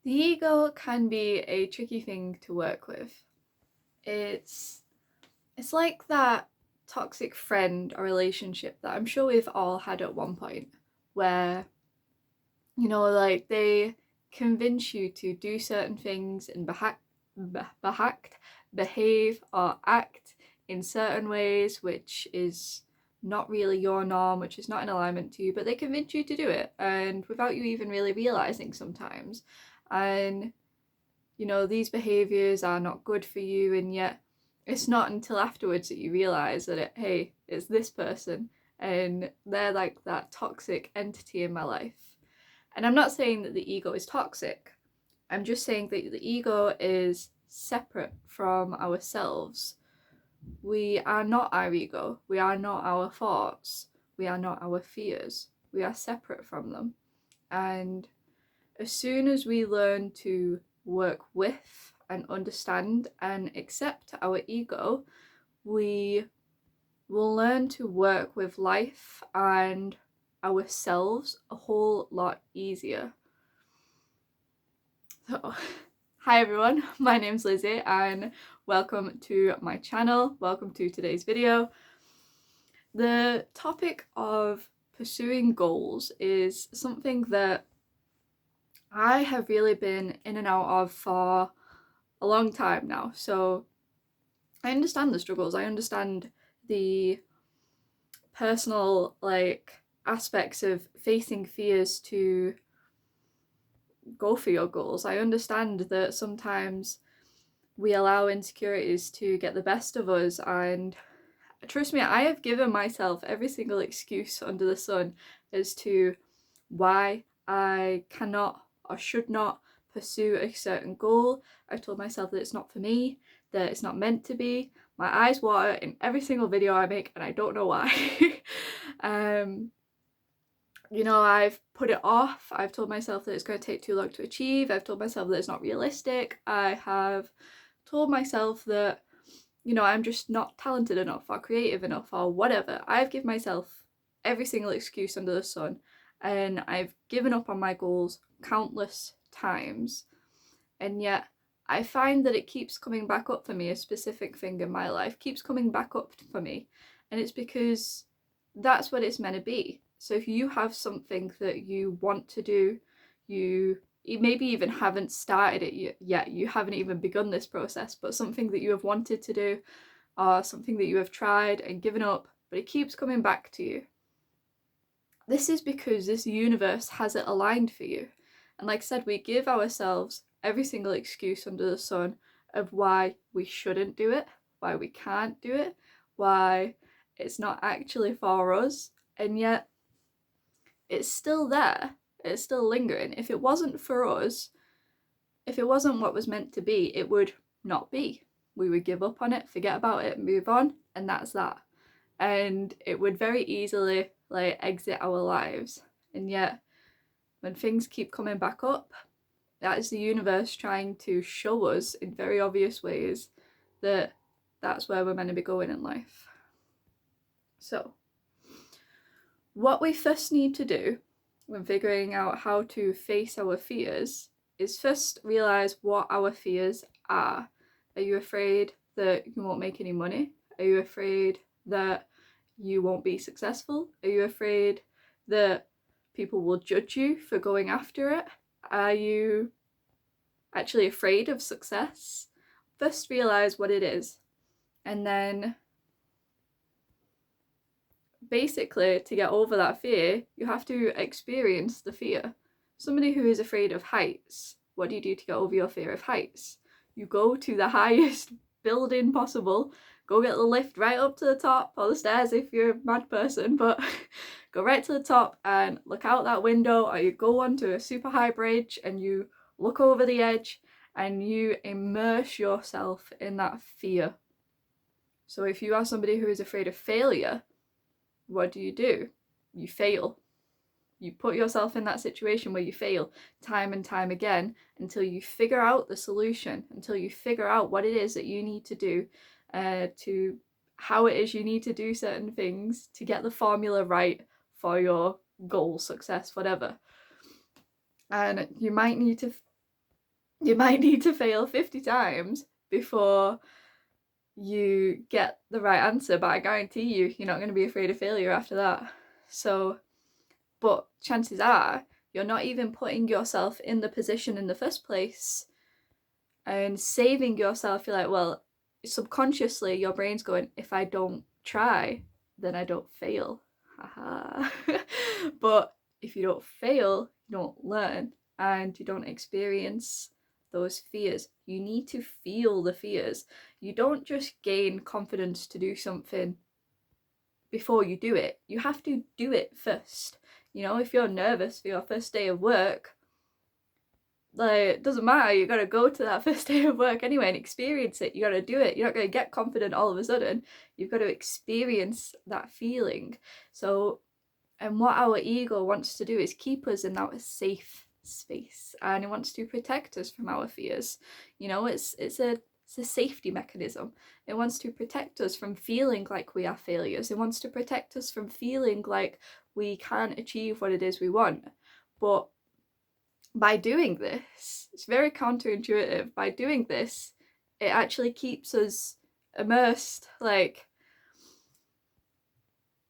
The ego can be a tricky thing to work with. It's like that toxic friend or relationship that I'm sure we've all had at one point where like they convince you to do certain things and behave or act in certain ways which is not really your norm, which is not in alignment to you, but they convince you to do it and without you even really realizing sometimes. And these behaviors are not good for you, and yet it's not until afterwards that you realize that it's this person and they're like that toxic entity in my life. And I'm not saying that the ego is toxic. I'm just saying that the ego is separate from ourselves. We are not our ego. We are not our thoughts. We are not our fears. We are separate from them. And as soon as we learn to work with and understand and accept our ego, we will learn to work with life and ourselves a whole lot easier. So, hi everyone, my name's Lizzie and welcome to my channel. Welcome to today's video. The topic of pursuing goals is something that I have really been in and out of for a long time now. So I understand the struggles. I understand the personal aspects of facing fears to go for your goals. I understand that sometimes we allow insecurities to get the best of us, and trust me, I have given myself every single excuse under the sun as to why I cannot or should not pursue a certain goal. I've told myself that it's not for me, that it's not meant to be. My eyes water in every single video I make and I don't know why. I've put it off. I've told myself that it's going to take too long to achieve. I've told myself that it's not realistic. I have told myself that I'm just not talented enough or creative enough or whatever. I've given myself every single excuse under the sun, and I've given up on my goals countless times. And yet I find that it keeps coming back up for me. A specific thing in my life keeps coming back up for me, and it's because that's what it's meant to be. So if you have something that you want to do, you maybe even haven't started it yet, you haven't even begun this process, but something that you have wanted to do or something that you have tried and given up, but it keeps coming back to you. This is because this universe has it aligned for you. And like I said, we give ourselves every single excuse under the sun of why we shouldn't do it, why we can't do it, why it's not actually for us, and yet it's still there. It's still lingering. If it wasn't for us, if it wasn't what was meant to be, it would not be. We would give up on it, forget about it, move on, and that's that. And it would very easily exit our lives. And yet, when things keep coming back up, that is the universe trying to show us in very obvious ways that that's where we're meant to be going in life. So, what we first need to do when figuring out how to face our fears is first realize what our fears are. Are you afraid that you won't make any money? Are you afraid that you won't be successful? Are you afraid that people will judge you for going after it? Are you actually afraid of success? First realize what it is, and then basically, to get over that fear, you have to experience the fear. Somebody who is afraid of heights, what do you do to get over your fear of heights? You go to the highest building possible, go get the lift right up to the top, or the stairs if you're a mad person, but go right to the top and look out that window, or you go onto a super high bridge and you look over the edge and you immerse yourself in that fear. So if you are somebody who is afraid of failure, what do? You fail. You put yourself in that situation where you fail time and time again until you figure out the solution, until you figure out what it is that you need to do, to how it is you need to do certain things to get the formula right for your goal, success, whatever. And you might need to You might need to fail 50 times before you get the right answer, but I guarantee you're not going to be afraid of failure after that. So, but chances are you're not even putting yourself in the position in the first place and saving yourself. You're like, well, subconsciously your brain's going, if I don't try, then I don't fail. Haha. But if you don't fail, you don't learn and you don't experience those fears. You need to feel the fears. You don't just gain confidence to do something before you do it. You have to do it first. If you're nervous for your first day of work, like, it doesn't matter, you gotta go to that first day of work anyway and experience it. You gotta do it. You're not gonna get confident all of a sudden. You've got to experience that feeling. So, and what our ego wants to do is keep us in that safe space, and it wants to protect us from our fears. It's a safety mechanism. It wants to protect us from feeling like we are failures. It wants to protect us from feeling like we can't achieve what it is we want. But by doing this, it's very counterintuitive. By doing this, it actually keeps us immersed, like,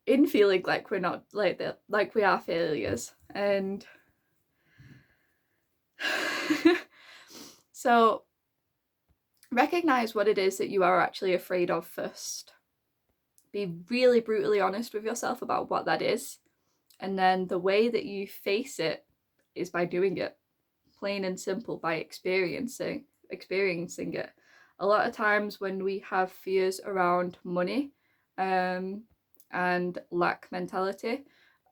in feeling like we're not like we are failures. And so recognize what it is that you are actually afraid of first. Be really brutally honest with yourself about what that is, and then the way that you face it is by doing it, plain and simple, by experiencing it. A lot of times when we have fears around money and lack mentality,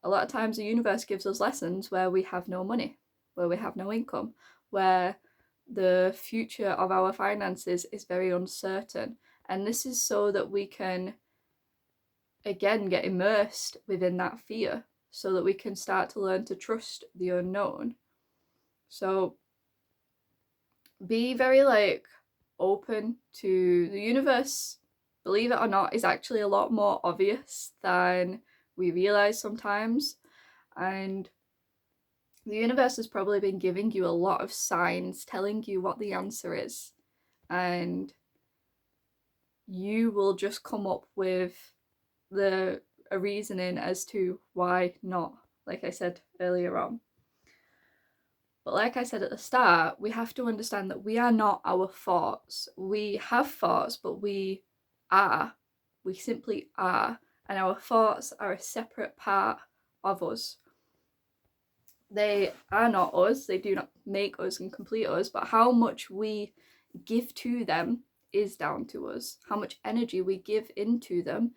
a lot of times the universe gives us lessons where we have no money, where we have no income, where the future of our finances is very uncertain. And this is so that we can again get immersed within that fear, so that we can start to learn to trust the unknown. So be very open to the universe. Believe it or not, is actually a lot more obvious than we realize sometimes. And the universe has probably been giving you a lot of signs telling you what the answer is, and you will just come up with a reasoning as to why not, like I said earlier on. But like I said at the start, we have to understand that we are not our thoughts. We have thoughts, but we are. We simply are. And our thoughts are a separate part of us. They are not us. They do not make us and complete us. But how much we give to them is down to us. How much energy we give into them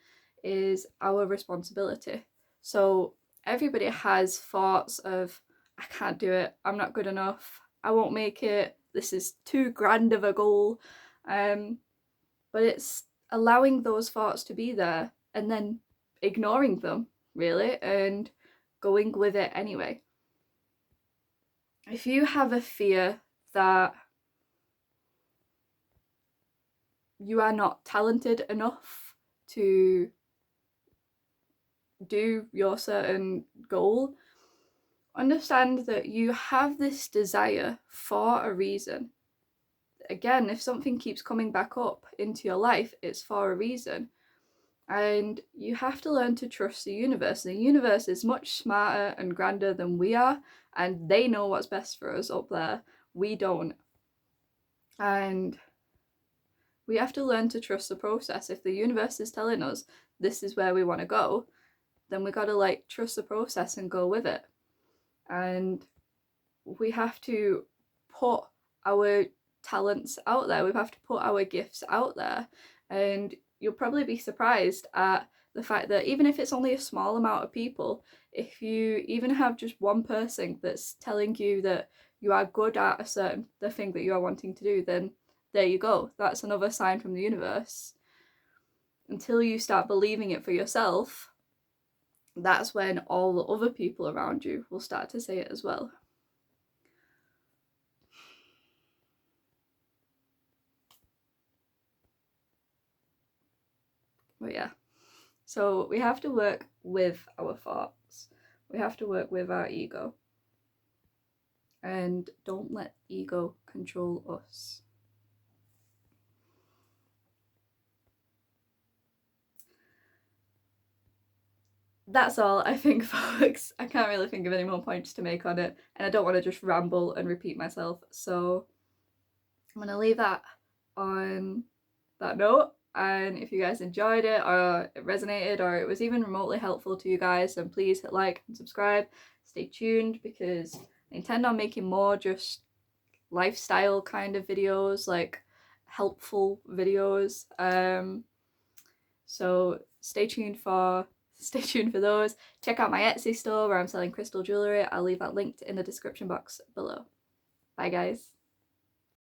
is our responsibility. So everybody has thoughts of, I can't do it, I'm not good enough, I won't make it, this is too grand of a goal. But it's allowing those thoughts to be there and then ignoring them, really, and going with it anyway. If you have a fear that you are not talented enough to do your certain goal, understand that you have this desire for a reason. Again, if something keeps coming back up into your life, it's for a reason. And you have to learn to trust the universe. The universe is much smarter and grander than we are, and they know what's best for us up there. We don't. And we have to learn to trust the process. If the universe is telling us this is where we want to go, then we got to trust the process and go with it. And we have to put our talents out there. We have to put our gifts out there. And you'll probably be surprised at the fact that even if it's only a small amount of people, if you even have just one person that's telling you that you are good at the thing that you are wanting to do, then there you go. That's another sign from the universe. Until you start believing it for yourself, that's when all the other people around you will start to say it as well. But yeah, so we have to work with our thoughts. We have to work with our ego. and don't let ego control us. That's all, I think, folks. I can't really think of any more points to make on it, and I don't want to just ramble and repeat myself, so I'm going to leave that on that note. And if you guys enjoyed it, or it resonated, or it was even remotely helpful to you guys, then please hit like and subscribe. Stay tuned, because I intend on making more just lifestyle kind of videos, like helpful videos. So stay tuned for those. Check out my Etsy store where I'm selling crystal jewellery. I'll leave that linked in the description box below. Bye guys.